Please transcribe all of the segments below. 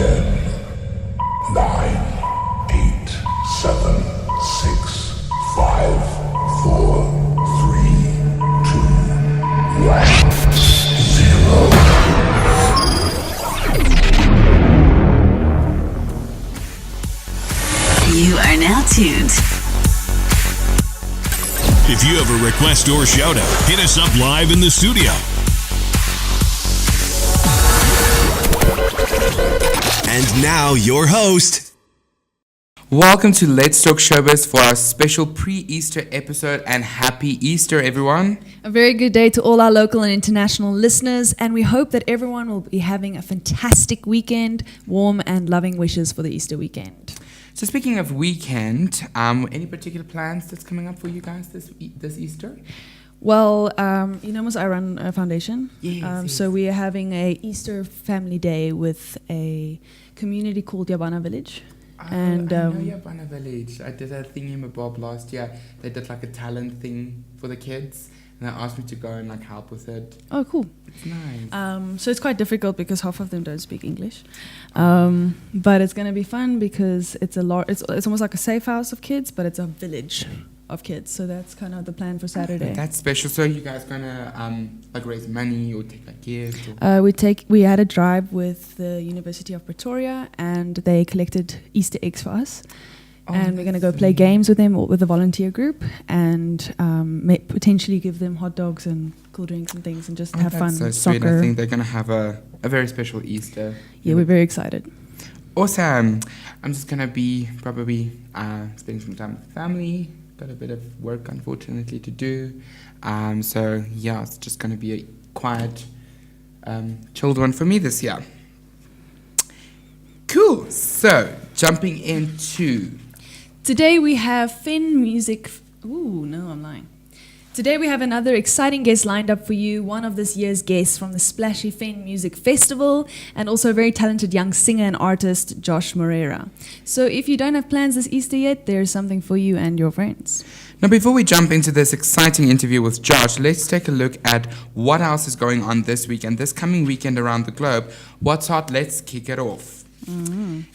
10, 9, 8, 7, 6, 5, 4, 3, 2, 1, 0. You are now tuned. If you have a request or shout out, hit us up live in the studio. And now your host. Welcome to Let's Talk Showbiz for our special pre-Easter episode, and happy Easter, everyone. A very good day to all our local and international listeners, and we hope that everyone will be having a fantastic weekend. Warm and loving wishes for the Easter weekend. So speaking of weekend, any particular plans that's coming up for you guys this Easter? Well, you know, I run a foundation. Yes. So we are having a Easter family day with a community called Yabana Village. And I know Yabana Village. I did a thingamabob last year. They did like a talent thing for the kids, and they asked me to go and like help with it. Oh, cool. It's nice. So it's quite difficult because half of them don't speak English. But it's going to be fun because it's it's almost like a safe house of kids, but it's a village of kids. So that's kind of the plan for Saturday. That's special. So you guys gonna like raise money or take like gifts? We had a drive with the University of Pretoria, and they collected Easter eggs for us. And we're going to go play games with them or with a volunteer group, and potentially give them hot dogs and cool drinks and things, and just have fun. So soccer. sweet. I think they're going to have a very special Easter. Yeah, we're very excited. Awesome. I'm just going to be probably spending some time with family. Got a bit of work, unfortunately, to do. So, yeah, it's just going to be a quiet, chilled one for me this year. Cool. So, jumping into... Today we have Fen Music... Ooh, no, I'm lying. Today we have another exciting guest lined up for you, one of this year's guests from the Splashy Fen Music Festival, and also a very talented young singer and artist, Josh Moreira. So if you don't have plans this Easter yet, there's something for you and your friends. Now, before we jump into this exciting interview with Josh, let's take a look at what else is going on this weekend, this coming weekend around the globe. What's hot? Let's kick it off.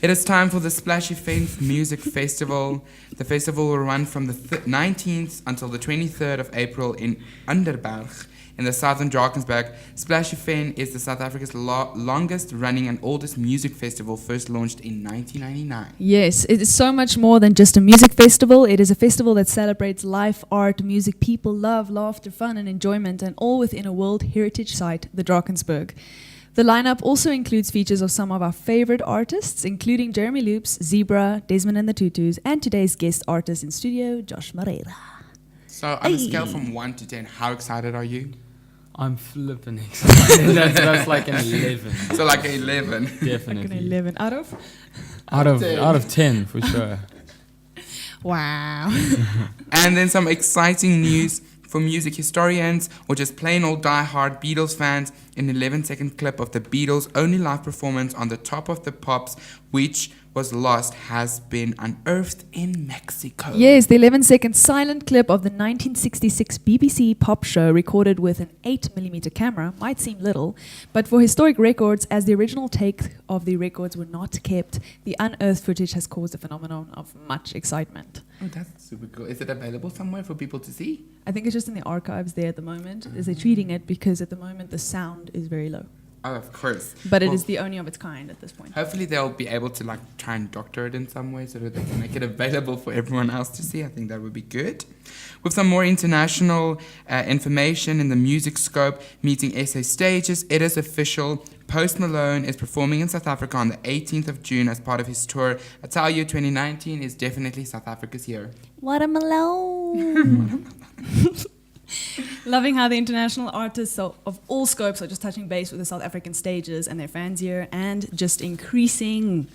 It is time for the Splashy Fen Music Festival. The festival will run from the 19th until the 23rd of April in Underberg in the southern Drakensberg. Splashy Fen is the South Africa's longest running and oldest music festival, first launched in 1999. Yes, it is so much more than just a music festival. It is a festival that celebrates life, art, music, people, love, laughter, fun and enjoyment, and all within a World Heritage Site, the Drakensberg. The lineup also includes features of some of our favorite artists, including Jeremy Loops, Zebra, Desmond and the Tutus, and today's guest artist in studio, Josh Moreira. So on a scale from 1 to 10, how excited are you? I'm flipping excited. that's like an 11. So like an 11. Definitely. Like an 11 out of? Out of 10 for sure. Wow. And then some exciting news for music historians or just plain old die-hard Beatles fans. An 11-second clip of the Beatles' only live performance on the Top of the Pops, which was lost, has been unearthed in Mexico. Yes, the 11-second silent clip of the 1966 BBC pop show recorded with an 8mm camera might seem little, but for historic records, as the original take of the records were not kept, the unearthed footage has caused a phenomenon of much excitement. Oh, that's super cool. Is it available somewhere for people to see? I think it's just in the archives there at the moment, as they're treating it, because at the moment the sound is very low. Oh, of course. But it is the only of its kind at this point. Hopefully they'll be able to like try and doctor it in some way so that they can make it available for everyone else to see. I think that would be good. With some more international information in the music scope, meeting SA Stages, it is official. Post Malone is performing in South Africa on the 18th of June as part of his tour. I tell you, 2019 is definitely South Africa's year. Watermelon. Loving how the international artists of all scopes are just touching base with the South African stages and their fans here, and just increasing.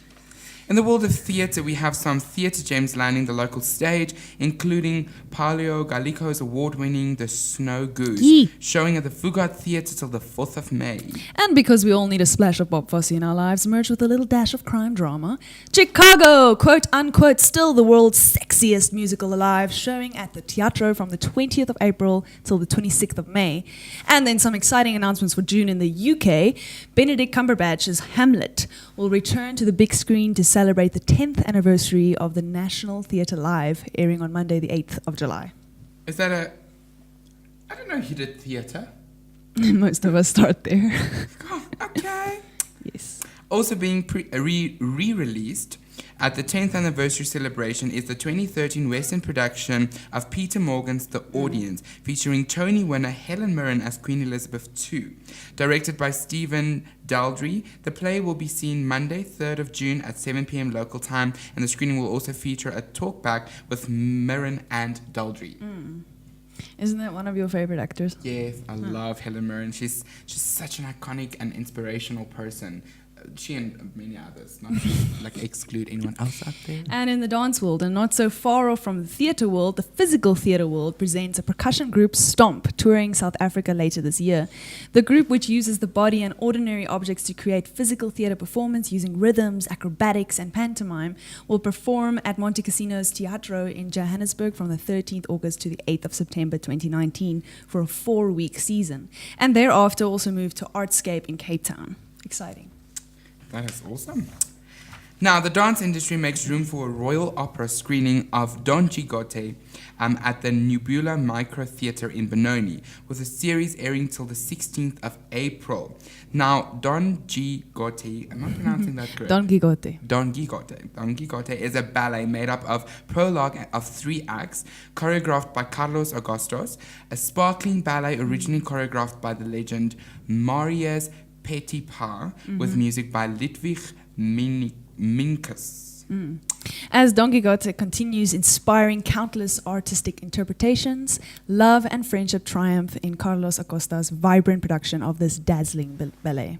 In the world of theatre, we have some theatre gems landing the local stage, including Paolo Gallico's award-winning The Snow Goose, Yee. showing at the Fugard Theatre till the 4th of May. And because we all need a splash of Bob Fosse in our lives, merged with a little dash of crime drama, Chicago, quote unquote, still the world's sexiest musical alive, showing at the Teatro from the 20th of April till the 26th of May. And then some exciting announcements for June in the UK. Benedict Cumberbatch's Hamlet will return to the big screen to celebrate the 10th anniversary of the National Theatre Live, airing on Monday the 8th of July. Is that a... I don't know he did theatre. Most of us start there. Oh, okay. Yes. Also being re-released at the 10th anniversary celebration is the 2013 Western production of Peter Morgan's The Audience, featuring Tony winner Helen Mirren as Queen Elizabeth II. Directed by Stephen Daldry, the play will be seen Monday, 3rd of June at 7 p.m. local time, and the screening will also feature a talkback with Mirren and Daldry. Isn't that one of your favorite actors? Yes, I love Helen Mirren. She's such an iconic and inspirational person. She and many others, not to like exclude anyone else out there. And in the dance world, and not so far off from the theatre world, the physical theatre world presents a percussion group, Stomp, touring South Africa later this year. The group, which uses the body and ordinary objects to create physical theatre performance using rhythms, acrobatics, and pantomime, will perform at Monte Cassino's Teatro in Johannesburg from the 13th August to the 8th of September 2019 for a 4-week season. And thereafter also move to Artscape in Cape Town. Exciting. That is awesome. Now, the dance industry makes room for a Royal Opera screening of Don Quixote at the Nebula Micro Theatre in Benoni, with a series airing till the 16th of April. Now, Don Quixote, am I pronouncing that correct? Don Quixote. Don Quixote. Don Quixote is a ballet made up of prologue of 3 acts, choreographed by Carlos Agustos, a sparkling ballet originally choreographed by the legend Marius Petit Pas, with music by Ludwig Minkus. As Don Quixote continues inspiring countless artistic interpretations, love and friendship triumph in Carlos Acosta's vibrant production of this dazzling ballet.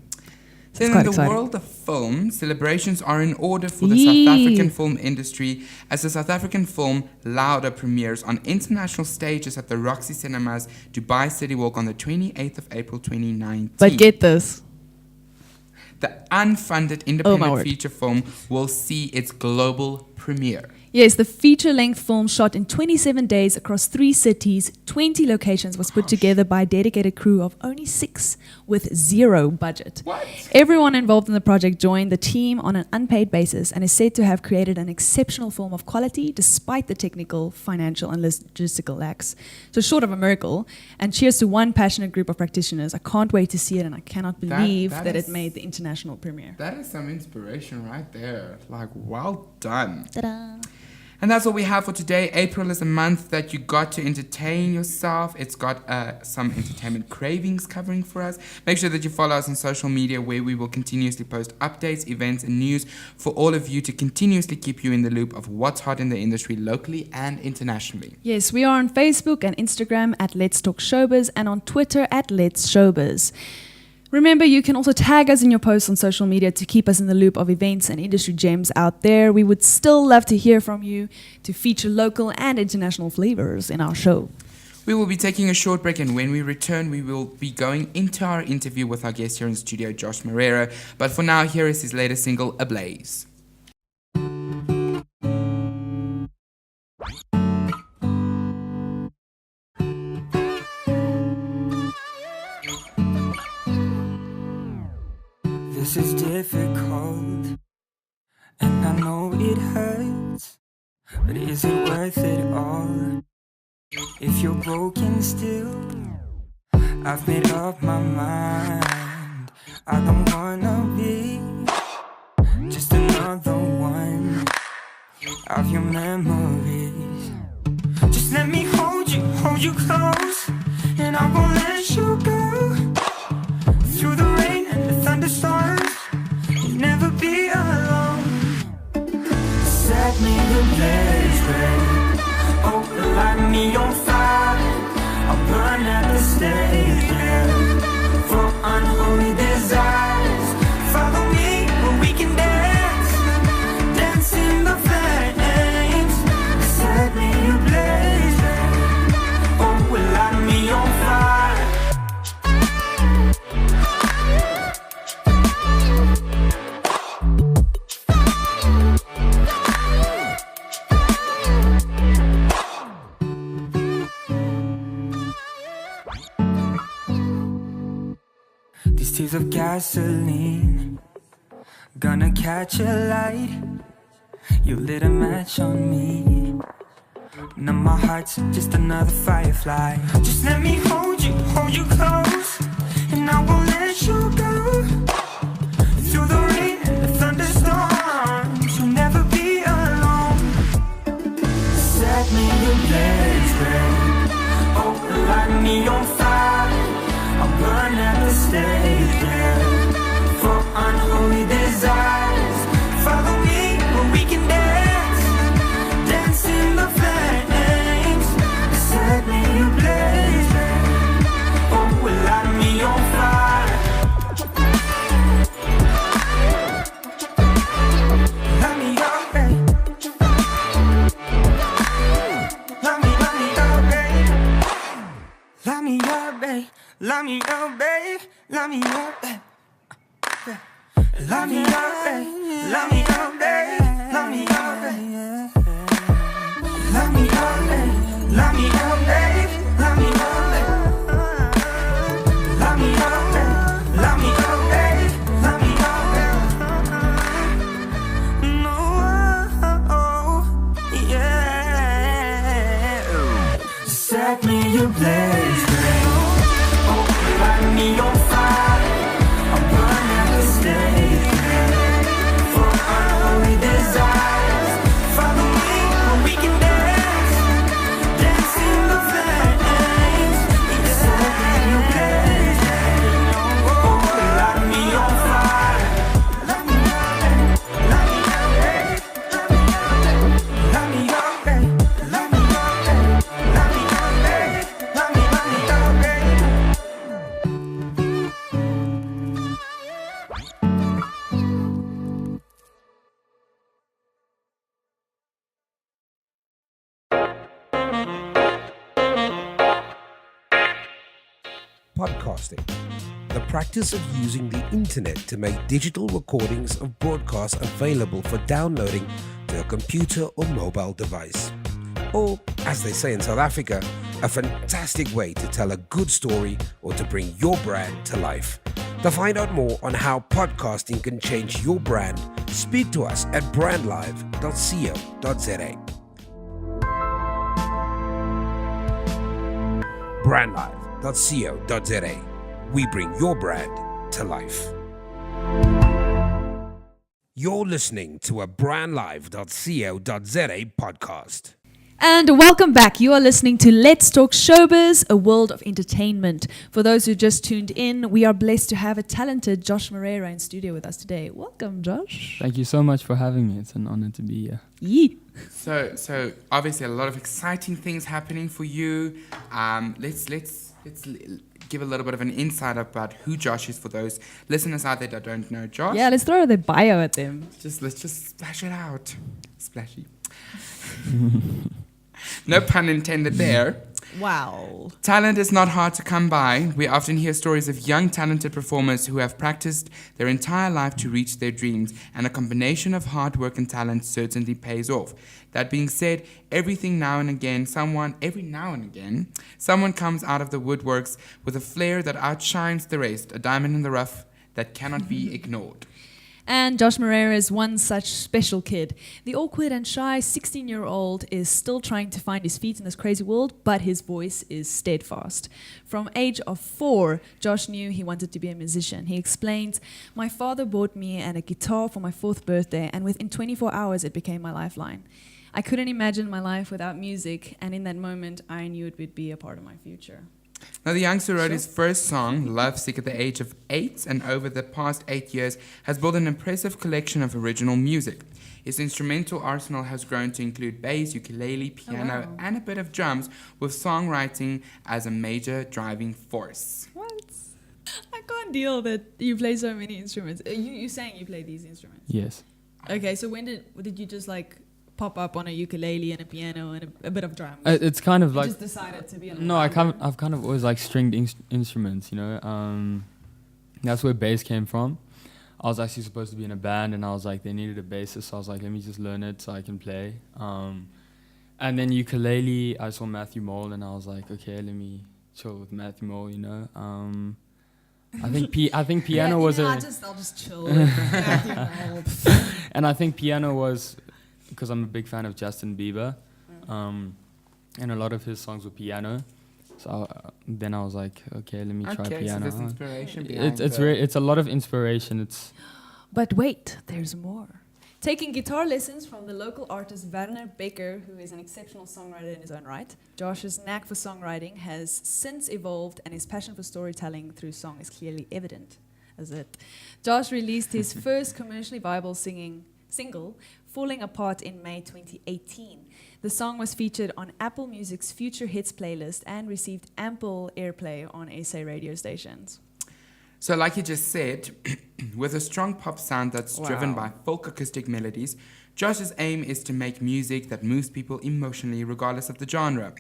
So Then it's quite in the exciting. world of film, celebrations are in order for the South African film industry, as the South African film Louder premieres on international stages at the Roxy Cinemas, Dubai City Walk on the 28th of April 2019. But get this. The unfunded my independent word. feature film will see its global premiere. Yes, the feature-length film shot in 27 days across 3 cities, 20 locations was put together by a dedicated crew of only 6 with 0 budget. What? Everyone involved in the project joined the team on an unpaid basis and is said to have created an exceptional film of quality despite the technical, financial and logistical lacks. So short of a miracle, and cheers to one passionate group of practitioners. I can't wait to see it and I cannot believe that is- it made the international premiere. That is some inspiration right there. Like, well done. Ta-da! And that's all we have for today. April is a month that you got to entertain yourself. It's got some entertainment cravings covering for us. Make sure that you follow us on social media, where we will continuously post updates, events, and news for all of you to continuously keep you in the loop of what's hot in the industry locally and internationally. Yes, we are on Facebook and Instagram at Let's Talk Showbiz and on Twitter at Let's Showbiz. Remember, you can also tag us in your posts on social media to keep us in the loop of events and industry gems out there. We would still love to hear from you to feature local and international flavors in our show. We will be taking a short break, and when we return, we will be going into our interview with our guest here in studio, Josh Moreira. But for now, here is his latest single, Ablaze. This is difficult, and I know it hurts, but is it worth it all? If you're broken still, I've made up my mind. I don't wanna be just another one of your memories. Just let me hold you close, and I won't let you go. Through the rain and the thunderstorms, you'll never be alone. Set me ablaze, babe. Oh, light me on fire. I'll burn at the stake, yeah. For unholy desires. Follow me where we can dance, memories of gasoline. Gonna catch a light. You lit a match on me. Now my heart's just another firefly. Just let me hold you close, and I won't let you go. Through the rain and the thunderstorms, you'll never be alone. Set me ablaze, babe. Oh, light me on fire. I'll burn at the stake, yeah. For unholy desires. Follow me where we can dance. Dance in the flames. Set me ablaze, babe. Oh, light me on fire. Light me up, babe. Light me up, babe. Light me up, babe. Light me up, babe. Light me up, babe. Light me up, babe. Light me up, babe. Light me up, babe. Light me up, babe. Light me up, babe. Light me up, babe. Light me up, babe. Light me up, babe. Light me up, babe. No, yeah. Set me ablaze, babe. Oh, light me on fire. I'll burn at the stake. For unholy desires. Follow me where we can dance. Dance in the flames. Set me ablaze, babe. Oh, light me on fire. Light me up, babe. Light me up, babe. Light me up, babe. Light me up, babe. Light me up, babe. Podcasting, the practice of using the internet to make digital recordings of broadcasts available for downloading to a computer or mobile device. Or, as they say in South Africa, a fantastic way to tell a good story or to bring your brand to life. To find out more on how podcasting can change your brand, speak to us at brandlive.co.za. brandlive.co.za. We bring your brand to life. You're listening to a brandlive.co.za podcast. And welcome back. You are listening to Let's Talk Showbiz, a world of entertainment. For those who just tuned in, we are blessed to have a talented Josh Moreira in studio with us today. Welcome, Josh. Thank you so much for having me. It's an honor to be here. Yee. So obviously a lot of exciting things happening for you. Let's give a little bit of an insight about who Josh is for those listeners out there that don't know Josh. Yeah, let's throw the bio at them. Let's just splash it out. Splashy. No pun intended there. Wow. Talent is not hard to come by. We often hear stories of young, talented performers who have practiced their entire life to reach their dreams, and a combination of hard work and talent certainly pays off. That being said, every now and again, someone comes out of the woodworks with a flair that outshines the rest, a diamond in the rough that cannot be ignored. And Josh Moreira is one such special kid. The awkward and shy 16-year-old is still trying to find his feet in this crazy world, but his voice is steadfast. From age of 4, Josh knew he wanted to be a musician. He explained, "My father bought me a guitar for my 4th birthday, and within 24 hours it became my lifeline. I couldn't imagine my life without music, and in that moment I knew it would be a part of my future." Now, the youngster wrote his first song, Love Sick, at the age of 8, and over the past 8 years has built an impressive collection of original music. His instrumental arsenal has grown to include bass, ukulele, piano, and a bit of drums, with songwriting as a major driving force. What? I can't deal that you play so many instruments. You saying you play these instruments? Yes. Okay, so when did you just like pop up on a ukulele and a piano and a bit of drums? It's kind of You like... just decided to be on No, I've kind of always like stringed instruments, you know. That's where bass came from. I was actually supposed to be in a band, and I was like, they needed a bassist, so I was like, let me just learn it so I can play. And then ukulele, I saw Matthew Mole, and I was like, okay, let me chill with Matthew Mole, you know. I think piano was I'll a, just chill. and I think piano was because I'm a big fan of Justin Bieber, and a lot of his songs were piano. So then I was like, okay, let me try Okay, so piano. there's inspiration behind It's a lot of inspiration. It's But wait, there's more. Taking guitar lessons from the local artist Werner Baker, who is an exceptional songwriter in his own right, Josh's knack for songwriting has since evolved, and his passion for storytelling through song is clearly evident. As it, Josh released his first commercially viable single, "Falling Apart," in May 2018. The song was featured on Apple Music's Future Hits playlist and received ample airplay on SA radio stations. So like you just said, with a strong pop sound that's driven by folk acoustic melodies, Josh's aim is to make music that moves people emotionally regardless of the genre.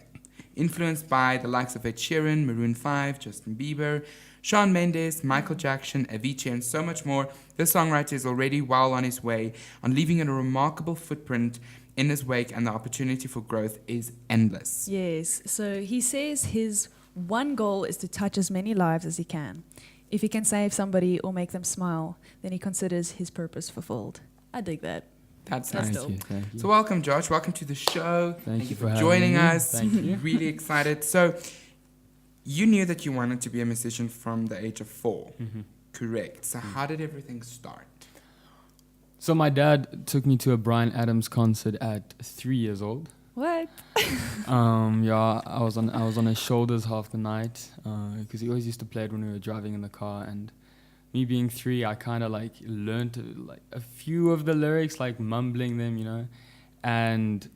Influenced by the likes of Ed Sheeran, Maroon 5, Justin Bieber, Shawn Mendes, Michael Jackson, Avicii, and so much more, the songwriter is already well on his way on leaving a remarkable footprint in his wake, and the opportunity for growth is endless. Yes, so he says his one goal is to touch as many lives as he can. If he can save somebody or make them smile, then he considers his purpose fulfilled. I dig that. That's That's nice. dope. Thank you. So welcome, Josh. Welcome to the show. Thank you for joining having me. us. Thank you. Really excited. So you knew that you wanted to be a musician from the age of 4. Mhm. Correct. So how did everything start? So my dad took me to a Bryan Adams concert at 3 years old. What? Yeah, I was on his shoulders half the night because he always used to play it when we were driving in the car. And me being 3, I kind of like learned like a few of the lyrics, like mumbling them, you know. And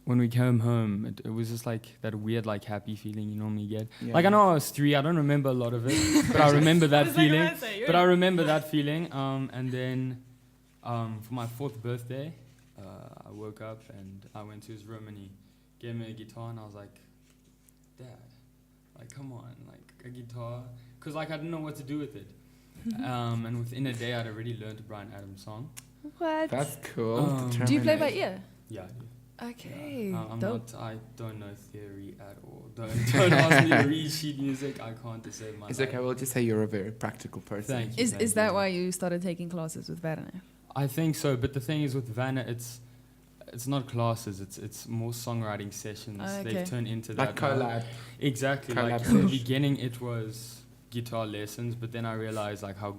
when we came home, it was just like that weird, like happy feeling you normally get. Yeah. Like I know I was 3, I don't remember a lot of it, but I remember that feeling. But I remember that feeling. And then for my 4th birthday, I woke up and I went to his room and he gave me a guitar and I was like, Dad, like come on, like a guitar, because like I didn't know what to do with it. And within a day I'd already learned a Bryan Adams song. What? That's cool. Do you play by ear? Yeah, I do. Okay. Yeah. Dope. I don't know theory at all. Don't ask me to read sheet music. I can't to save my It's life. okay. We'll just say you're a very practical person. Thank you. Is that why you started taking classes with Werner? I think so, but the thing is with Vanna, it's not classes. It's more songwriting sessions. Okay. They've turned into Like that. now. collab. Exactly. Collab Like in the sesh. beginning, it was guitar lessons, but then I realized like how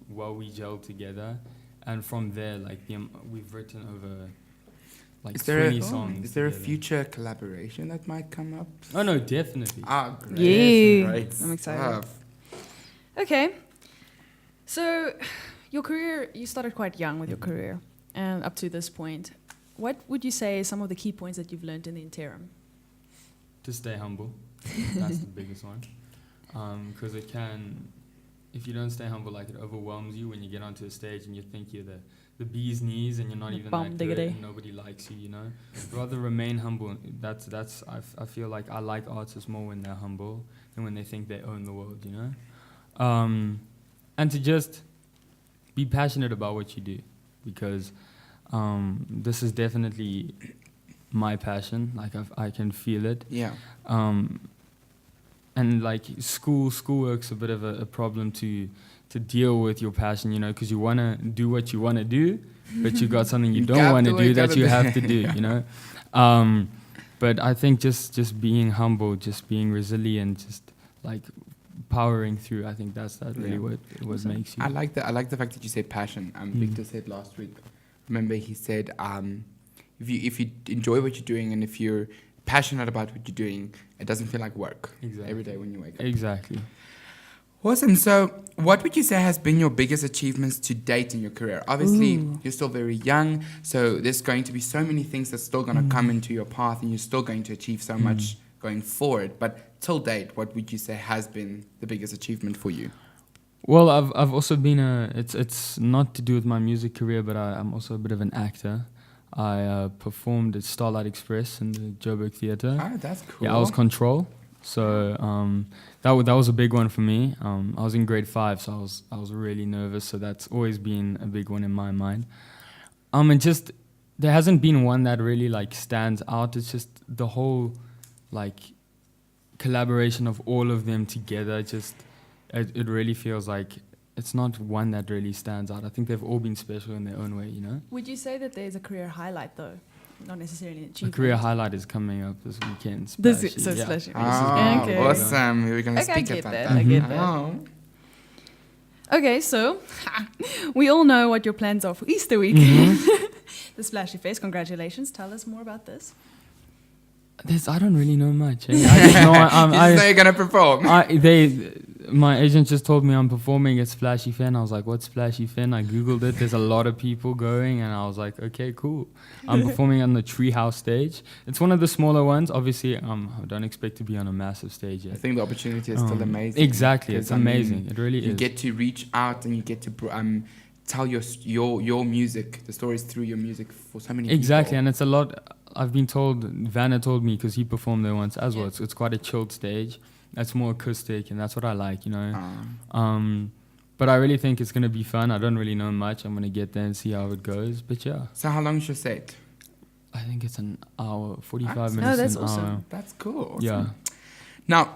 well we gelled together, and from there, like we've written over like Is there 20 songs. Is there a together. future collaboration that might come up? Oh no, definitely. Ah, great. Yeah. Great I'm excited. stuff. Okay. So, your career, you started quite young with your career, and up to this point. What would you say are some of the key points that you've learned in the interim? To stay humble. That's the biggest one. Because it can, if you don't stay humble, like it overwhelms you when you get onto a stage and you think you're the bee's knees and you're not The even bum that good diggity. and nobody likes you, you know. Rather remain humble. I feel like I like artists more when they're humble than when they think they own the world, you know. And to just be passionate about what you do, because this is definitely my passion. Like I can feel it. Yeah. And like schoolwork's a bit of a problem to deal with your passion, you know, because you want to do what you want to do, but you got something you don't want to do that you have to do, you know. But I think just being humble, just being resilient, just like powering through. I think that's really what makes you. I like the fact that you said passion. Victor said last week. Remember, he said, if you enjoy what you're doing and if you're passionate about what you're doing, it doesn't feel like work every day when you wake up. Exactly. Awesome. So, what would you say has been your biggest achievements to date in your career? Obviously, you're still very young, so there's going to be so many things that's still going to come into your path, and you're still going to achieve so much going forward. But till date, what would you say has been the biggest achievement for you? Well, I've also been it's not to do with my music career, but I'm also a bit of an actor. I performed at Starlight Express in the Joburg Theatre. Ah, that's cool. Yeah, I was control. So that was a big one for me. I was in grade 5, so I was really nervous. So that's always been a big one in my mind. And just there hasn't been one that really like stands out. It's just the whole like collaboration of all of them together. Just it really feels like it's not one that really stands out. I think they've all been special in their own way, you know. Would you say that there's a career highlight though? Not necessarily an The achievement. career highlight is coming up this weekend. This Splashy, so yeah. Splashy. Oh, Okay. awesome. We were going to Okay, I speak get about that, that. I get that. Oh. Okay, so we all know what your plans are for Easter weekend. The Splashy Fest. Congratulations. Tell us more about this. I don't really know much. Eh? I just know You just know you're going to perform. My agent just told me I'm performing at Splashy Fen. I was like, what's Splashy Fen? I googled it. There's a lot of people going, and I was like, okay, cool. I'm performing on the Treehouse stage. It's one of the smaller ones. Obviously, I don't expect to be on a massive stage yet. I think the opportunity is still amazing. Exactly, 'Cause, it's amazing. It really you is. get to reach out and you get to tell your music, the stories through your music for so many Exactly, people. and it's a lot. I've been told, Vanna told me, because he performed there once as well. It's quite a chilled stage. That's more acoustic, and that's what I like, you know. But I really think it's going to be fun. I don't really know much. I'm going to get there and see how it goes. But yeah. So how long is your set? I think it's an hour, 45 Oh, minutes. that's an awesome. hour. That's cool. Awesome. Yeah. Now,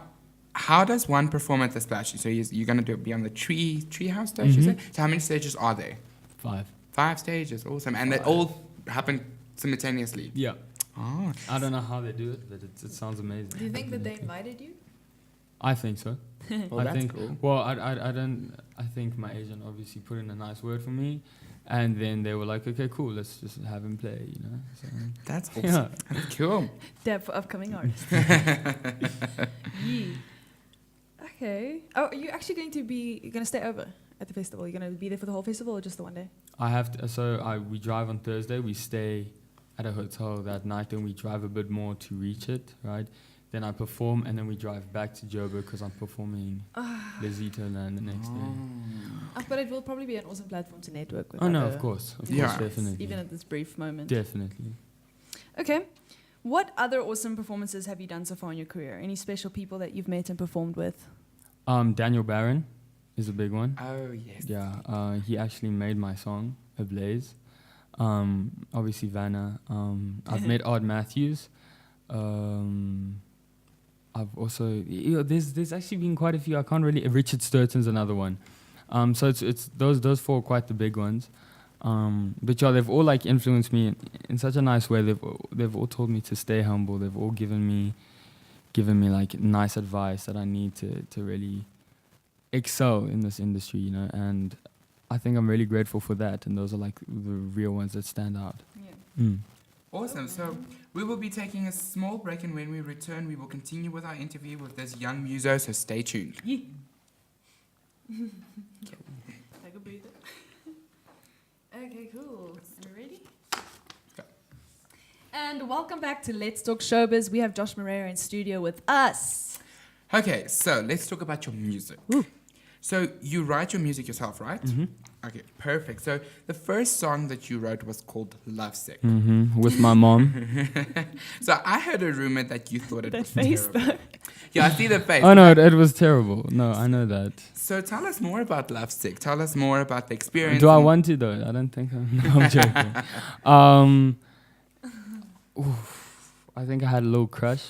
how does one perform at the Splashy? So you're going to be on the treehouse stage, you Mhm. said? So how many stages are there? 5. 5 stages. Awesome. And they all happen simultaneously? Yeah. Oh. I don't know how they do it, but it sounds amazing. Do you think that they invited you? I think so. Well, I that's think. cool. Well, I don't. I think my agent obviously put in a nice word for me, and then they were like, "Okay, cool, let's just have him play," you know. So, That's awesome. yeah. That's cool. Deb for upcoming artists. Yee. Okay. Oh, are you actually going to stay over at the festival? You're going to be there for the whole festival or just the one day? I have to. So we drive on Thursday. We stay at a hotel that night, and we drive a bit more to reach it, right? Then I perform, and then we drive back to Joburg because I'm performing Lesito Land the next day. But it will probably be an awesome platform to network with. Oh no, other of course, Yeah. artists, definitely, even at this brief moment. definitely. Okay. What other awesome performances have you done so far in your career? Any special people that you've met and performed with? Daniel Barron is a big one. Oh, yes. Yeah, he actually made my song ABLAZE. Obviously Vanna. I've met Art Matthews. I've also there's actually been quite a few. I can't really. Richard Sturton's another one. So it's those 4 are quite the big ones. But yeah, they've all like influenced me in such a nice way. They've all told me to stay humble. They've all given me like nice advice that I need to really excel in this industry, you know. And I think I'm really grateful for that. And those are like the real ones that stand out. Yeah. Mm. Awesome. So we will be taking a small break, and when we return, we will continue with our interview with this young muso, so stay tuned. Take a breather. Okay, cool. Are we ready? Go. And welcome back to Let's Talk Showbiz. We have Josh Moreira in studio with us. Okay, so let's talk about your music. So you write your music yourself, right? Mm-hmm. Okay, perfect. So the first song that you wrote was called Lovesick. Mm-hmm. With my mom. So I heard a rumor that you thought it That was face, terrible. though. Yeah, I see the face. Oh no, it was terrible. No, I know that. So tell us more about Lovesick. Tell us more about the experience. Do I want to though? I don't think I'm joking. I think I had a little crush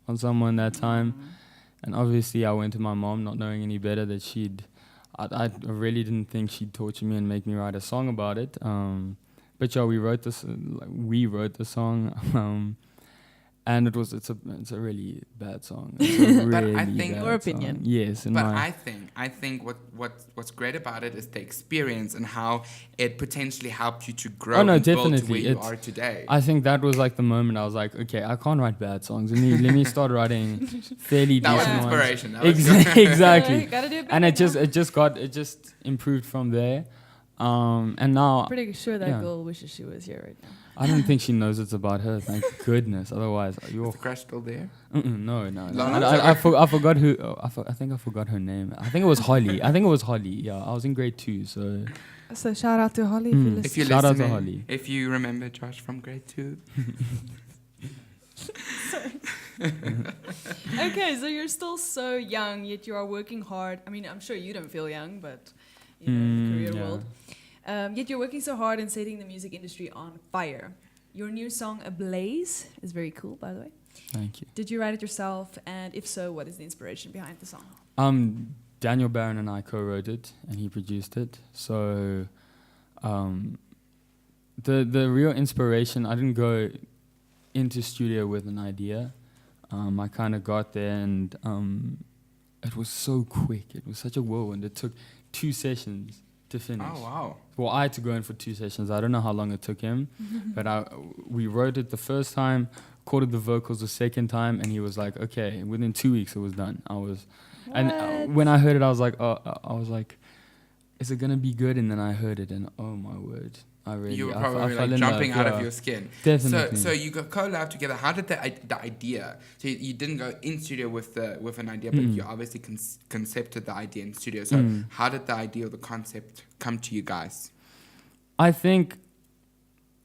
on someone that time, and obviously I went to my mom not knowing any better that I really didn't think she'd torture me and make me write a song about it. But yeah, we wrote the song. And it's a really bad song. It's a But really I think- bad Your opinion. song. Yes, in But my I think what's great about it is the experience and how it potentially helped you to grow Oh, no, and build to where definitely. you are today. I think that was like the moment I was like, okay, I can't write bad songs. Let me start writing fairly That was decent inspiration. ones. That was good. Exactly. Gotta do it And better it just improved from there. And now Pretty sure that Yeah. girl wishes she was here right now. I don't think she knows it's about her. Thank goodness. Otherwise, you're Is the crush still there? no. No, I forgot who. I think I forgot her name. I think it was Holly. Yeah, I was in grade 2, so So shout out to Holly if you listen. If you're Shout out to listening, Holly. if you remember Josh from grade 2. Okay, so you're still so young, yet you are working hard. I mean, I'm sure you don't feel young, but you know, in the career yeah. world. Yet you're working so hard and setting the music industry on fire. Your new song, ABLAZE, is very cool, by the way. thank you. Did you write it yourself? And if so, what is the inspiration behind the song? Daniel Barron and I co-wrote it, and he produced it. So the real inspiration, I didn't go into studio with an idea. I kind of got there, and it was so quick. It was such a whirlwind. It took 2 sessions to finish. Oh, wow. Well, I had to go in for 2 sessions. I don't know how long it took him, but we wrote it the first time, recorded the vocals the second time, and he was like, "Okay." Within 2 weeks, it was done. When I heard it, I was like, "Is it gonna be good?" And then I heard it, and oh my word, You were I probably fell like in jumping love, out yeah. of your skin. Definitely. So you got collab together. How did the idea? So you didn't go in studio with an idea, but you obviously concepted the idea in studio. So how did the idea or the concept come to you guys? I think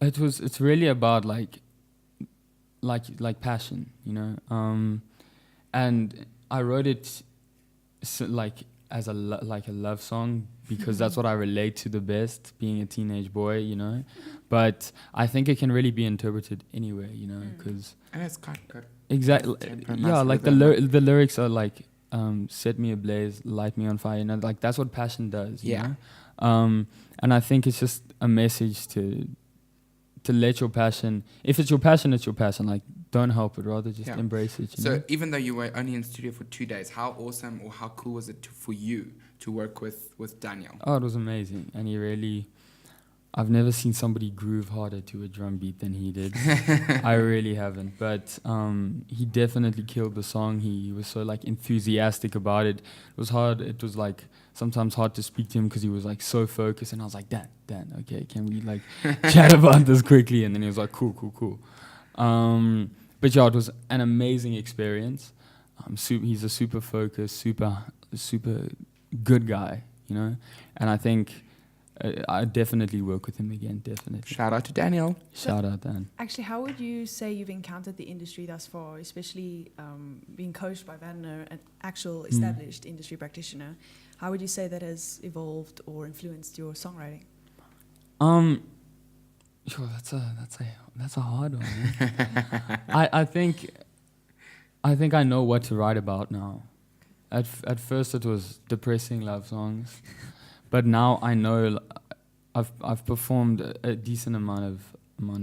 it's really about like passion, you know. And I wrote it like as a love song because that's what I relate to the best, being a teenage boy, you know. But I think it can really be interpreted anyway, you know, because And it's got exactly, yeah, like the lyrics are like set me ablaze, light me on fire, you know, like that's what passion does, you know? And I think it's just a message to let your passion, if it's your passion, it's your passion. Like, don't help it, rather just embrace it. You know? Even though you were only in studio for 2 days, how awesome or how cool was it for you to work with Daniel? Oh, it was amazing. And he really, I've never seen somebody groove harder to a drum beat than he did. I really haven't. But he definitely killed the song. He was so like enthusiastic about it. It was hard. It was like sometimes hard to speak to him because he was like so focused. And I was like, Dan, okay, can we like chat about this quickly? And then he was like, cool. But yeah, it was an amazing experience. He's a super focused, super good guy, you know. And I think I definitely work with him again, definitely. Shout out to Daniel. Shout out, Dan. Actually, how would you say you've encountered the industry thus far, especially being coached by Werner, an actual established industry practitioner? How would you say that has evolved or influenced your songwriting? Sure, that's a hard one. I think I know what to write about now. At first it was depressing love songs, but now I know I've performed a decent amount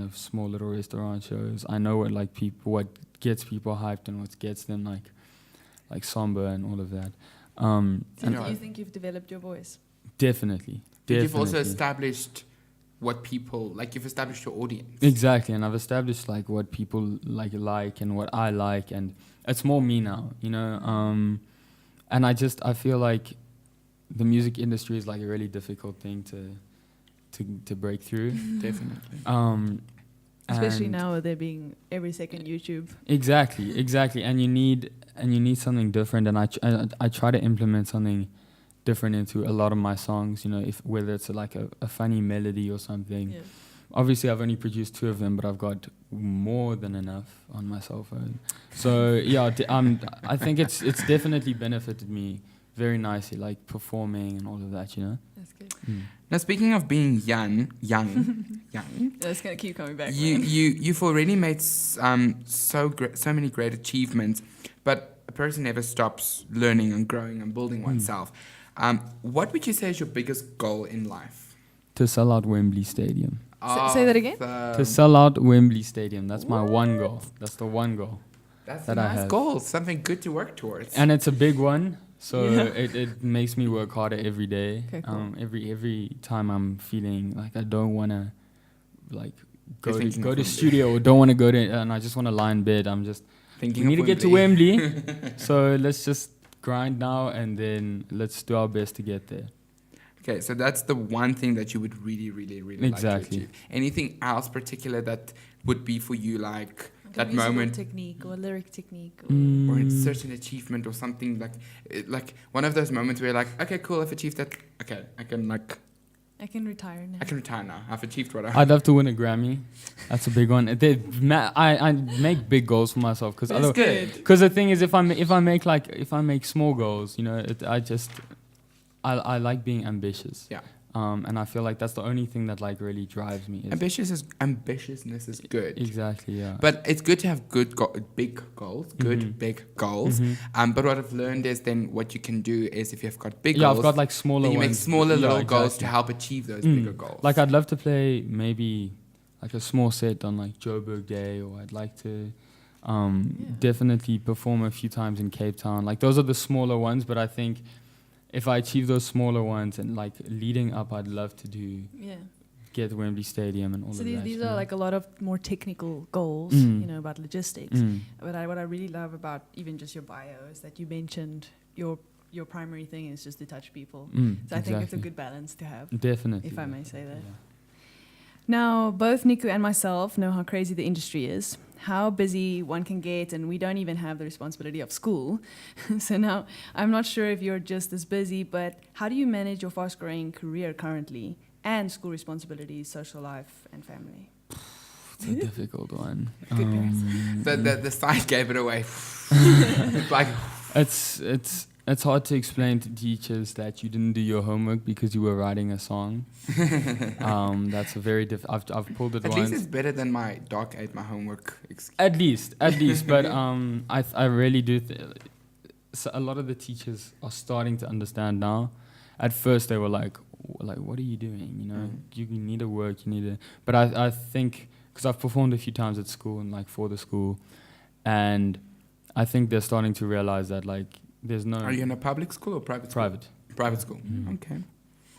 of small little restaurant shows. I know what gets people hyped and what gets them like somber and all of that. So you think you've developed your voice? Definitely. But you've also established what people like. You've established your audience. Exactly, and I've established like what people like and what I like, and it's more me now, you know. And I feel like the music industry is like a really difficult thing to break through. Definitely. Especially now, there being every second YouTube. Exactly, and you need something different, and I try to implement something different into a lot of my songs, you know, whether it's like a funny melody or something. Yeah. Obviously, I've only produced 2 of them, but I've got more than enough on my cell phone. So yeah, I think it's definitely benefited me very nicely, like performing and all of that, you know. That's good. Now, speaking of being young, That's gonna keep coming back. You've already made so many great achievements, but a person never stops learning and growing and building oneself. What would you say is your biggest goal in life? To sell out Wembley Stadium. Say that again? To sell out Wembley Stadium. That's my one goal. That's the one goal. That's a nice goal. Something good to work towards. And it's a big one, so it makes me work harder every day. Okay, cool. Every time I'm feeling like I don't want to like go to studio or don't want to go to, and I just want to lie in bed. I'm just thinking we need to get to Wembley. So let's just grind now, and then let's do our best to get there. Okay, so that's the one thing that you would really like to achieve. Anything else particular that would be for you like that moment? Technique or lyric technique, or a certain achievement or something like one of those moments where you're like, okay, cool, I've achieved that. Okay, I can retire now. I've achieved what I'd love to win a Grammy. That's a big one. I make big goals for myself because the thing is, if I make small goals, you know, I like being ambitious. Yeah. And I feel like that's the only thing that like really drives me. Ambitiousness is good. Exactly, yeah. But it's good to have big goals, big goals. But what I've learned is then what you can do is if you've got big goals, I've got like smaller then you ones. make smaller little goals exactly. to help achieve those bigger goals. Like I'd love to play maybe like a small set on like Joburg Day, or I'd like to definitely perform a few times in Cape Town. Like those are the smaller ones, but I think if I achieve those smaller ones and like leading up, I'd love to do get Wembley Stadium and all of that. So these are like a lot of more technical goals, you know, about logistics. But what I really love about even just your bio is that you mentioned your primary thing is just to touch people. So I think it's a good balance to have. Definitely. If I may say that. Yeah. Now, both Nicho and myself know how crazy the industry is, how busy one can get, and we don't even have the responsibility of school. So now, I'm not sure if you're just as busy, but how do you manage your fast-growing career currently and school responsibilities, social life, and family? It's a difficult one. Good parents. The site gave it away. It's like it's hard to explain to teachers that you didn't do your homework because you were writing a song. That's a very I've pulled it at once. least it's better than my dog ate my homework. At least. But I really do. So a lot of the teachers are starting to understand now. At first they were like, what are you doing? You know, you need to work. You need to. But I think because I've performed a few times at school and like for the school, and I think they're starting to realize that like. There's no. Are you in a public school or private school? Private school. Okay.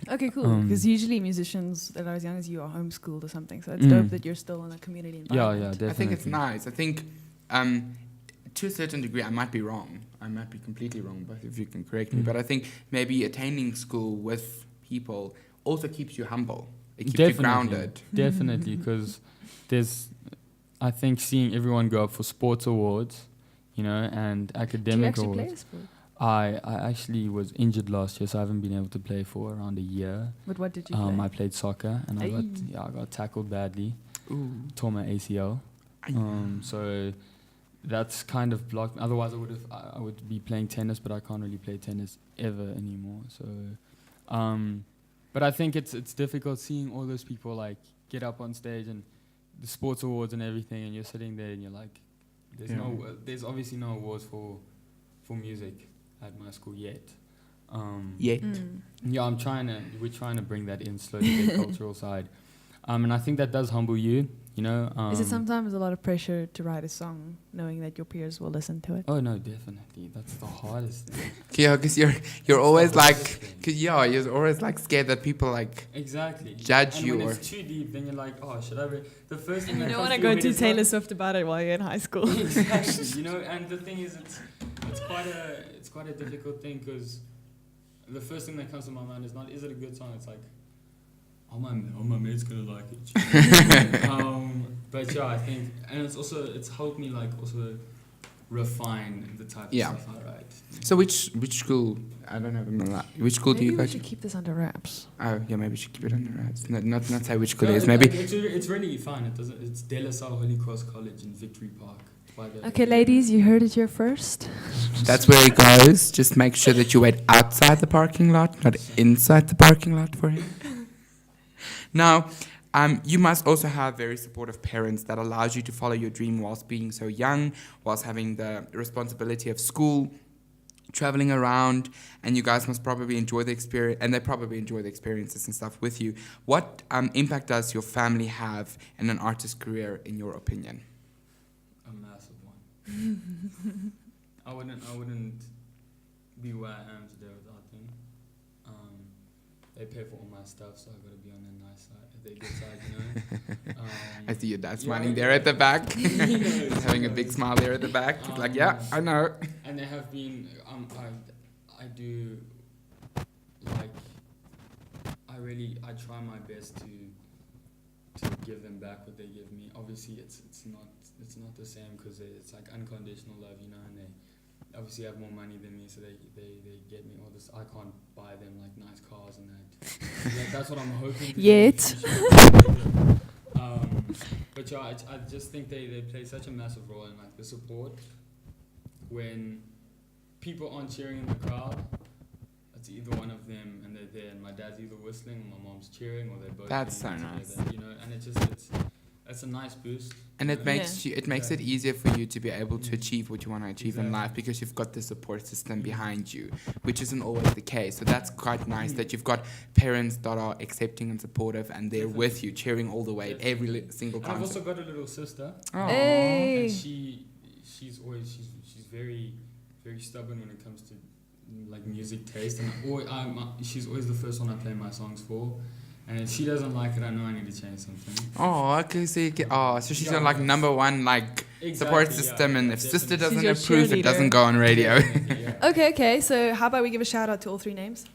Okay, cool. Because usually musicians that are as young as you are homeschooled or something. So it's dope that you're still in a community environment. Yeah, definitely. I think it's nice. I think to a certain degree, I might be wrong. I might be completely wrong, but if you can correct me. But I think maybe attending school with people also keeps you humble. It keeps you grounded. Definitely, because I think seeing everyone go up for sports awards, you know, and academic awards. Do you actually play a sport? I actually was injured last year, so I haven't been able to play for around a year. But what did you play? I played soccer, and I got tackled badly. Tore my ACL. So that's kind of blocked me. Otherwise, I would be playing tennis, but I can't really play tennis ever anymore. So, but I think it's difficult seeing all those people like get up on stage and the sports awards and everything, and you're sitting there and you're like, there's obviously no awards for music at my school yet. Yet. Yeah, we're trying to bring that in slowly, the cultural side. And I think that does humble you, you know. Is it sometimes a lot of pressure to write a song knowing that your peers will listen to it? Oh no, definitely. That's the hardest thing. Yeah, because you're always like, you're always like scared that people like judge you. When it's too deep, then you're like, oh, should I? The first thing you don't want to go to Taylor Swift about it while you're in high school. Exactly, you know. And the thing is, it's quite a difficult thing because the first thing that comes to my mind is not, is it a good song? It's like, oh my mate's gonna like it. But yeah, I think, and it's helped me like also refine the type of stuff I write. So which school? I don't know. Which school do you go to? Maybe we should keep this under wraps. Oh yeah, maybe we should keep it under wraps. Not say which school it is. Maybe it's really fine. It's De La Salle Holy Cross College in Victory Park. Okay, ladies, you heard it here first. That's where he goes. Just make sure that you wait outside the parking lot, not inside the parking lot for him. Now, you must also have very supportive parents that allows you to follow your dream whilst being so young, whilst having the responsibility of school, traveling around, and you guys must probably enjoy the experience, and they probably enjoy the experiences and stuff with you. What impact does your family have in an artist's career, in your opinion? A massive one. I wouldn't be where I am today without them. They pay for all my stuff, so I gotta be on their nice side, their good side, you know. I see your dad smiling there at the back. He's having a big smile there at the back. He's like, yeah, I know. And they have been. I do like. I try my best to give them back what they give me. Obviously, it's not the same because it's like unconditional love, you know, and they obviously have more money than me, so they get me all this. I can't buy them like nice cars and that. Like, that's what I'm hoping to yet. But yeah, I just think they play such a massive role in like the support. When people aren't cheering in the crowd, it's either one of them and they're there, and my dad's either whistling or my mom's cheering, or they're both. That's doing so it nice. together, you know, and it's a nice boost. And it you know? makes it easier for you to be able to achieve what you want to achieve in Exactly. life, because you've got the support system behind you, which isn't always the case. So that's quite nice that you've got parents that are accepting and supportive, and they're with you, cheering all the way at every single And I've also concert. got a little sister, Aw. Hey. and she's very very stubborn when it comes to like music taste, and she's always the first one I play my songs for. And if she doesn't like it, I know I need to change something. Oh, okay. So so she's your like number one like support system, and if sister definitely. doesn't She's your approve, it doesn't cheerleader. go on radio. Definitely, yeah. Okay. So how about we give a shout out to all three names?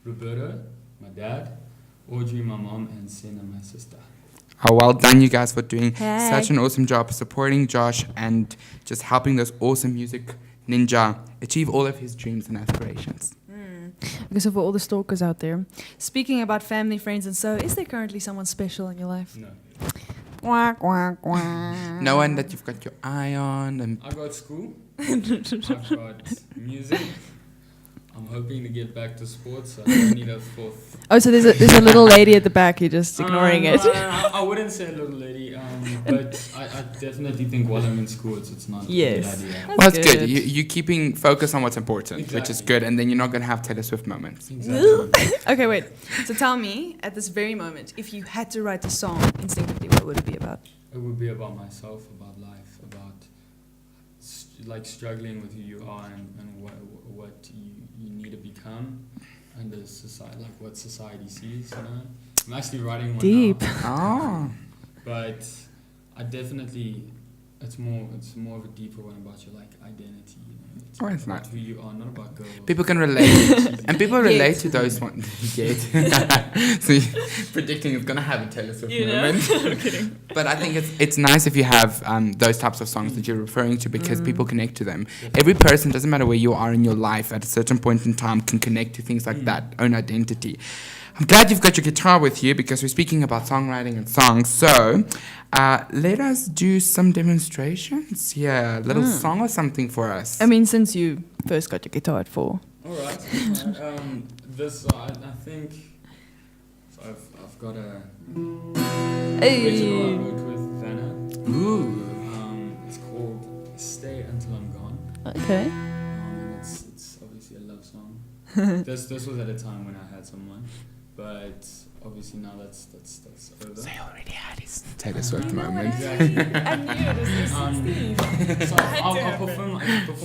Roberta, my dad, Audrey, my mom, and Senna, my sister. Oh, well done, you guys, for doing Hey. such an awesome job supporting Josh and just helping this awesome music ninja achieve all of his dreams and aspirations. Because of all the stalkers out there. Speaking about family, friends, and so, is there currently someone special in your life? No. Quack, quack, quack. No one that you've got your eye on. And I got school. I've got music. I'm hoping to get back to sports. So I don't need a fourth. Oh, so there's a little lady at the back. You're just ignoring it. I wouldn't say a little lady, but I definitely think while I'm in school, it's not Yes. a good idea. well, it's good. good. You're keeping focus on what's important, which is Exactly. good. And then you're not going to have Taylor Swift moments. Exactly. Okay, wait. So tell me, at this very moment, if you had to write a song instinctively, what would it be about? It would be about myself, about life, about like struggling with who you are and what you need to become, and the society, like what society sees. You know, I'm actually writing one Deep. now, Oh. but I definitely it's more of a deeper one about your like identity. You know, it's Oh, it's about nice. who you are, not about girls. People can relate, and people relate Yet. to those ones. Yet. So you're predicting it's gonna have a Taylor Swift moment. I'm kidding. But I think it's nice if you have those types of songs that you're referring to, because people connect to them. Every person, doesn't matter where you are in your life, at a certain point in time, can connect to things like that, own identity. I'm glad you've got your guitar with you, because we're speaking about songwriting and songs. So let us do some demonstrations. Yeah, a little song or something for us. I mean, since you first got your guitar at 4. All right. This I think. So I've got a original I Hey. wrote with Vanna. Ooh. It's called "Stay Until I'm Gone." Okay. And it's obviously a love song. this was at a time when I had someone, but obviously now that's over. They already had his Taylor Swift moment. Exactly. I knew it was So I'll perform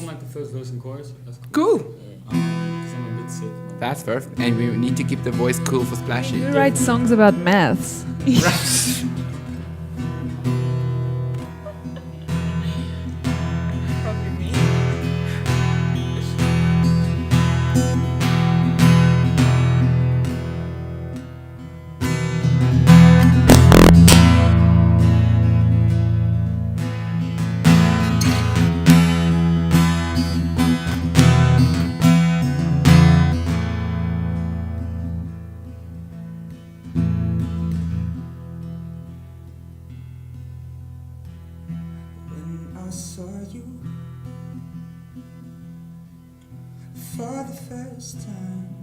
like the first verse and chorus. That's Cool. Because I'm a bit sick. That's perfect. And we need to keep the voice cool for Splashy. You write songs about maths. When I saw you for the first time,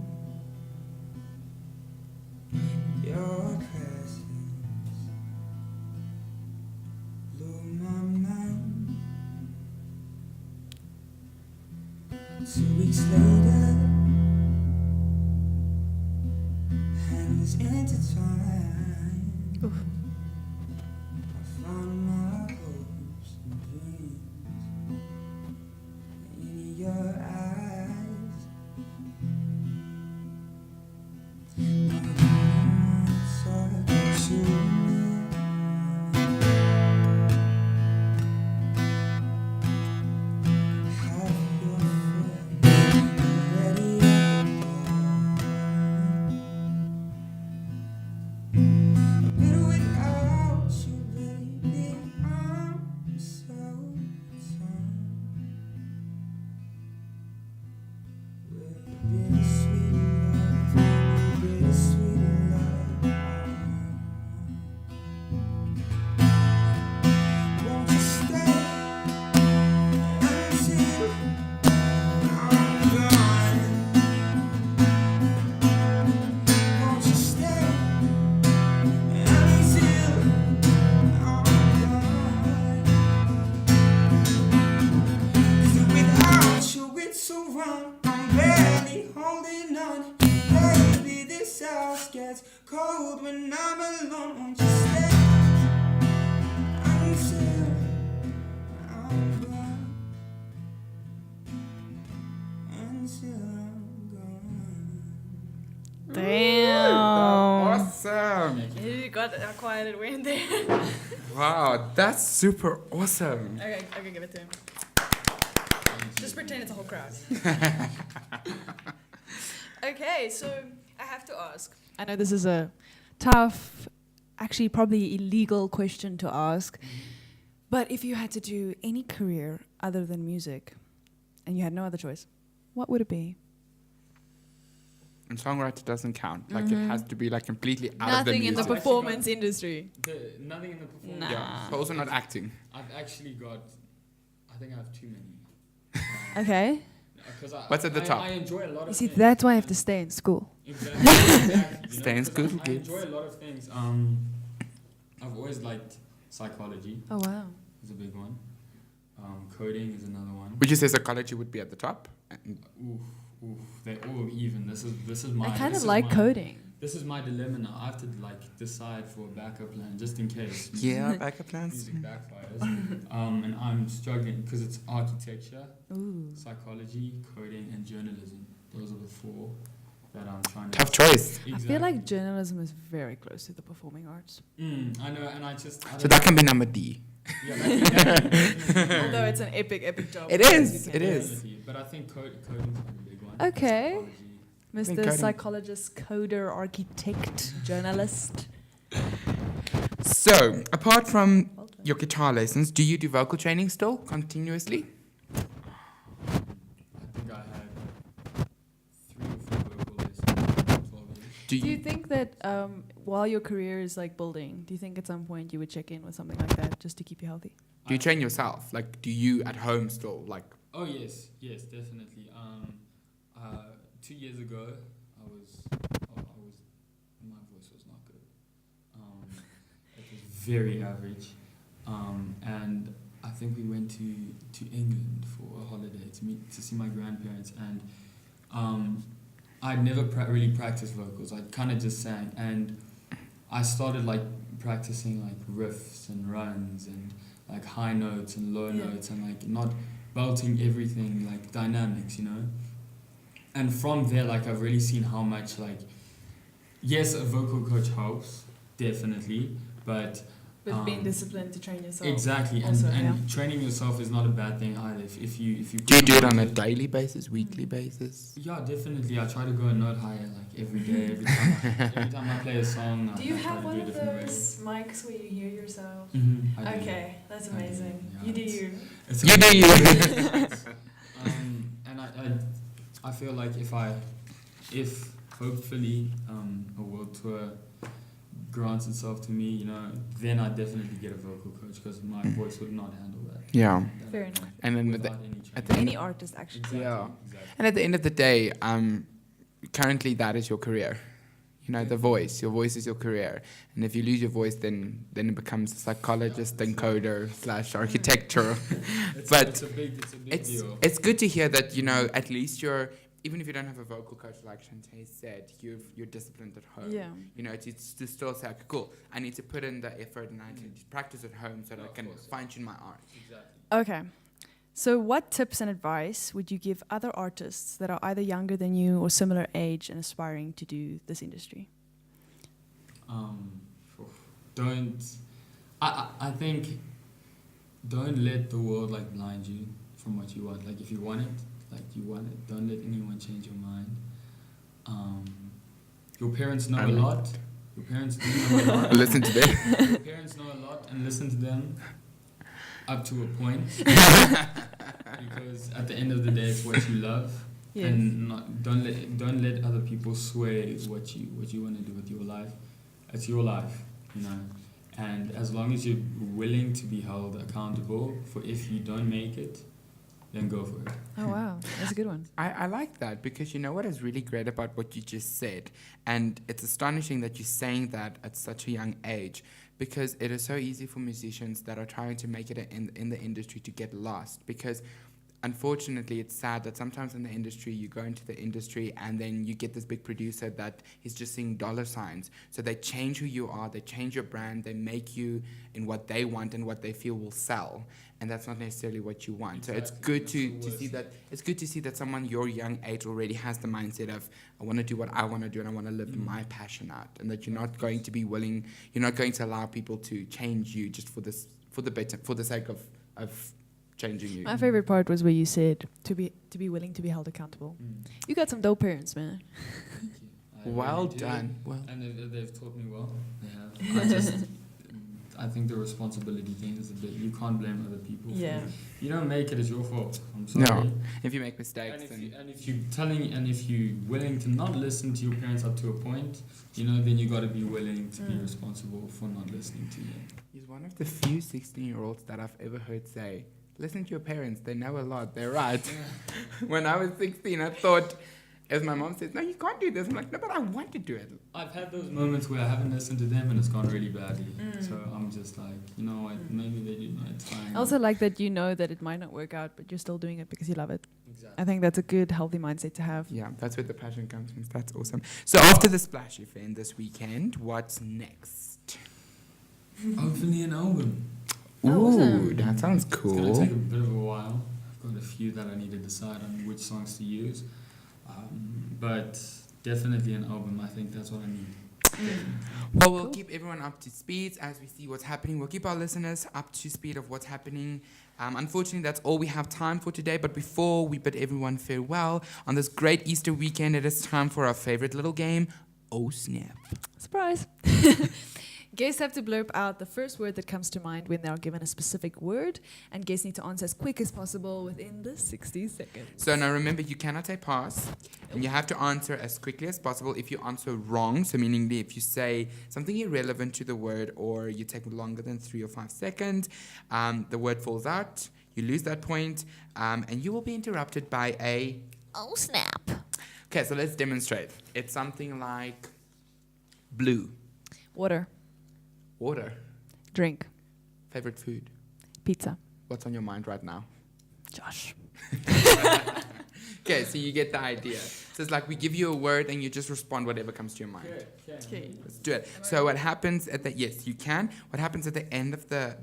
your presence blew my mind. 2 weeks later, hands intertwined. I found my hopes and dreams in your eyes. I want to touch you have your foot ready upon. A bit with cold when I'm alone. Won't you stay until I'm gone? Until I'm gone. Damn. Awesome. You got how quiet it went there. Wow, that's super awesome. Okay, give it to him. Just pretend it's a whole crowd. Okay, so I have to ask. I know this is a tough, actually probably illegal question to ask, but if you had to do any career other than music, and you had no other choice, what would it be? And songwriter doesn't count. Like it has to be like completely out of the Nothing in the music. performance industry. Nothing in the performance. Nah. Yeah, so also not acting. I've actually got, I think I have too many. Okay. What's at the top? I enjoy a lot of You see, things. that's why I have to stay in school. Exactly. Stay in school, I kids. enjoy a lot of things. I've always liked psychology. Oh, wow. Is a big one. Coding is another one. Would you say psychology would be at the top? And Oof, they're all even. This is my. I kind this of is like my- coding. This is my dilemma now. I have to like decide for a backup plan just in case. yeah, backup plans. Music backfires. And I'm struggling because it's architecture, Ooh. psychology, coding, and journalism. Those are the four that I'm trying to. Tough choice. Exactly. I feel like journalism is very close to the performing arts. I know, and I So that can be number D. Yeah, that Although it's an epic job. It is. It is. Definitely. But I think coding's a big one. Okay. Psychology. Mr. coding. Psychologist, coder, architect, journalist. So, apart from your guitar lessons, do you do vocal training still continuously? I think I had 3 or 4 vocal lessons in 12 years. Do you think that while your career is like building, do you think at some point you would check in with something like that just to keep you healthy? Do you train yourself? Like, do you at home still? Like, Oh yes, definitely. 2 years ago, I was, my voice was not good. It was very average, and I think we went to England for a holiday to see my grandparents, and I'd never really practiced vocals. I kind of just sang, and I started like practicing like riffs and runs and like high notes and low notes and like not belting everything, like dynamics, you know. And from there, like I've really seen how much like, yes, a vocal coach helps definitely, but being disciplined to train yourself. exactly, Also, and training yourself is not a bad thing either. If you do you do it on a daily basis, weekly basis? Yeah, definitely. I try to go a note higher like every day, every time I play a song. Do you I try have to one do a of different way. those mics where you hear yourself? Mm-hmm, I do. Okay, that's I do, amazing. yeah, You do it's- you. It's You do you. And I feel like if hopefully a world tour grants itself to me, you know, then I definitely get a vocal coach because my voice would not handle that. Yeah. Fair enough. And then Without any at training. Any artist actually. Exactly, Yeah. exactly. And at the end of the day, currently that is your career. You know, the voice. Your voice is your career. And if you lose your voice, then it becomes a psychologist, then coder / architecture. But it's a big deal. it's good to hear that, you know, at least even if you don't have a vocal coach like Chante said, you're disciplined at home. Yeah. You know, it's to still say, okay, cool, I need to put in the effort and I can practice at home so that I can fine-tune my art. Exactly. Okay. So what tips and advice would you give other artists that are either younger than you or similar age and aspiring to do this industry? I think don't let the world like blind you from what you want. Like if you want it, like you want it. Don't let anyone change your mind. Your parents know a lot. Your parents do know a lot. Listen to them. Your parents know a lot, and listen to them up to a point. Because at the end of the day, it's what you love, Yes. and don't let other people sway what you want to do with your life. It's your life, you know. And as long as you're willing to be held accountable for if you don't make it, then go for it. Oh, wow. That's a good one. I like that because you know what is really great about what you just said, and it's astonishing that you're saying that at such a young age, because it is so easy for musicians that are trying to make it in the industry to get lost, because unfortunately, it's sad that sometimes in the industry, you go into the industry and then you get this big producer that is just seeing dollar signs. So they change who you are, they change your brand, they make you in what they want and what they feel will sell. And that's not necessarily what you want. So it's good to see that. It's good to see that someone your young age already has the mindset of, I want to do what I want to do and I want to live my passion out. And that you're not going to be willing, you're not going to allow people to change you just for the sake of changing you. My favorite part was where you said to be willing to be held accountable. You got some dope parents, man. Well done. Well, and they've taught me well. They have. I think the responsibility thing is a bit. You can't blame other people. Yeah. You don't make it, it's your fault. I'm sorry. No. If you make mistakes, if you're willing to not listen to your parents up to a point, then you got to be willing to be responsible for not listening to them. He's one of the few 16-year-olds that I've ever heard say, listen to your parents, they know a lot, they're right. When I was 16, I thought, as my mom says, no, you can't do this. I'm like, no, but I want to do it. I've had those moments where I haven't listened to them and it's gone really badly. So I'm just like, maybe they did not time. I also like that you know that it might not work out, but you're still doing it because you love it. Exactly. I think that's a good, healthy mindset to have. Yeah, that's where the passion comes from. That's awesome. So after the Splashy Fen this weekend, what's next? Hopefully an album. Ooh, awesome. that sounds It's cool. going to take a bit of a while. I've got a few that I need to decide on which songs to use. But definitely an album. I think that's what I need. Well, we'll keep everyone up to speed as we see what's happening. We'll keep our listeners up to speed of what's happening. Unfortunately, that's all we have time for today. But before we bid everyone farewell, on this great Easter weekend, it is time for our favorite little game, Oh Snap. Surprise. Guests have to blurb out the first word that comes to mind when they are given a specific word, and guests need to answer as quick as possible within the 60 seconds. So now remember, you cannot say pass, and you have to answer as quickly as possible. If you answer wrong, so meaning if you say something irrelevant to the word or you take longer than 3 or 5 seconds, the word falls out, you lose that point, and you will be interrupted by a Oh snap. Okay, so let's demonstrate. It's something like blue, Water. water, Drink. favorite food. Pizza. What's on your mind right now? Josh. Okay, so you get the idea. So it's like we give you a word and you just respond whatever comes to your mind. Okay. Let's do it. So what happens at the, yes, you can. What happens at the end of the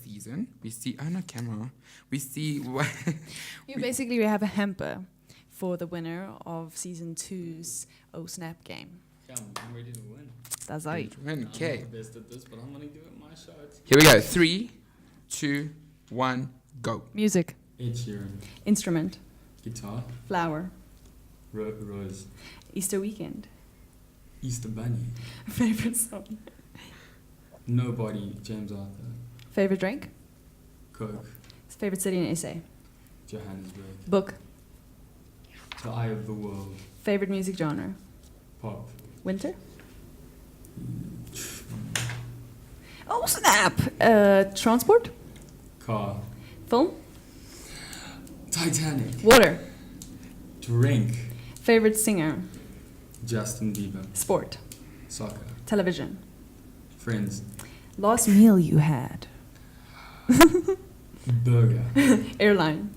season, we see, oh no, camera. We see what, We have a hamper for the winner of season 2's Oh Snap game. I'm ready to win. That's right. okay. I'm not the best at this, but I'm going to give it my shot. Here we go. 3, 2, 1, go. Music. Ed Sheeran. Instrument. Guitar. Flower. Rose. Easter weekend. Easter Bunny. Favorite song. Nobody. James Arthur. Favorite drink. Coke. Favorite city in SA. Johannesburg. Book. The Eye of the World. Favorite music genre. Pop. Winter. Oh snap! Transport. Car. Film. Titanic. Water. Drink. Favorite singer. Justin Bieber. Sport. Soccer. Television. Friends. Last meal you had. Burger. Airline.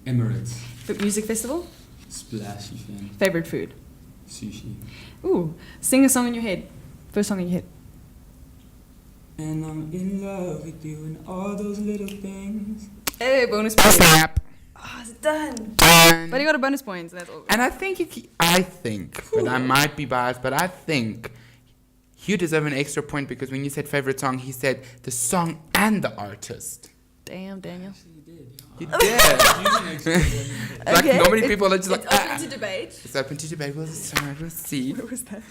Emirates. Music festival. Splashy Fen. Favorite food. Sushi. Ooh, sing a song in your head. First song in your head. And I'm in love with you and all those little things. Hey, bonus Oh point. snap. Oh, it's done. Done. But you got a bonus point. So that's all. And I think but I might be biased, but I think you deserve an extra point because when you said favorite song, he said the song and the artist. Damn, Daniel. You did. Like Okay. normally people are just like, Open to debate. It's open to debate. We'll decide. We'll see. Where was that?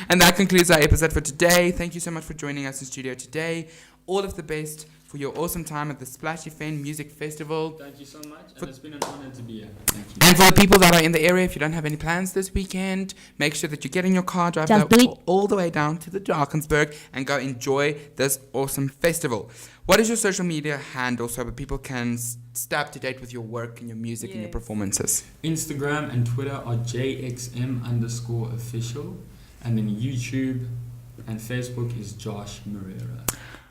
And that concludes our episode for today. Thank you so much for joining us in studio today. All of the best for your awesome time at the Splashy Fen Music Festival. Thank you so much, and it's been an honor to be here. Thank you. And for the people that are in the area, if you don't have any plans this weekend, make sure that you get in your car, drive all the way down to the Drakensberg, and go enjoy this awesome festival. What is your social media handle so that people can stay up to date with your work and your music and your performances? Instagram and Twitter are JXM_official, and then YouTube and Facebook is Josh Moreira.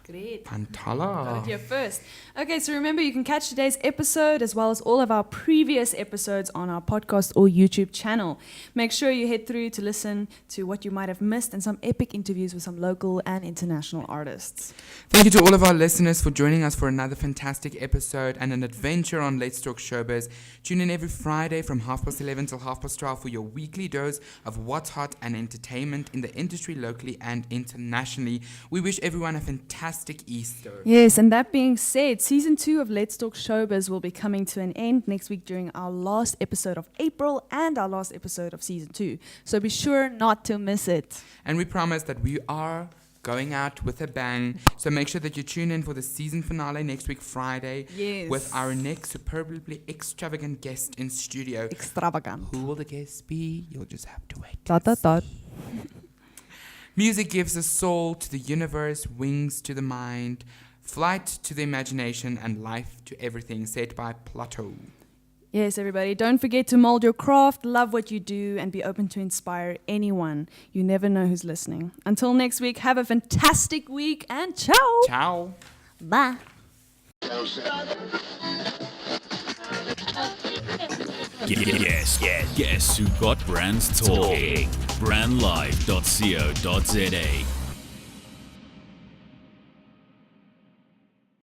Great. Pantala. Got it here first. Okay, so remember you can catch today's episode as well as all of our previous episodes on our podcast or YouTube channel. Make sure you head through to listen to what you might have missed and some epic interviews with some local and international artists. Thank you to all of our listeners for joining us for another fantastic episode and an adventure on Let's Talk Showbiz. Tune in every Friday from 11:30 till 12:30 for your weekly dose of what's hot and entertainment in the industry locally and internationally. We wish everyone a fantastic Easter. Yes, and that being said, season 2 of Let's Talk Showbiz will be coming to an end next week during our last episode of April and our last episode of season 2. So be sure not to miss it. And we promise that we are going out with a bang. So make sure that you tune in for the season finale next week, Friday, Yes. with our next superbly extravagant guest in studio. Extravagant. Who will the guest be? You'll just have to wait. Dot, dot, dot. Music gives a soul to the universe, wings to the mind, flight to the imagination, and life to everything, said by Plato. Yes, everybody, don't forget to mold your craft, love what you do, and be open to inspire anyone. You never know who's listening. Until next week, have a fantastic week, and ciao! Ciao. Bye! Guess who got brands talking? Brandlive.co.za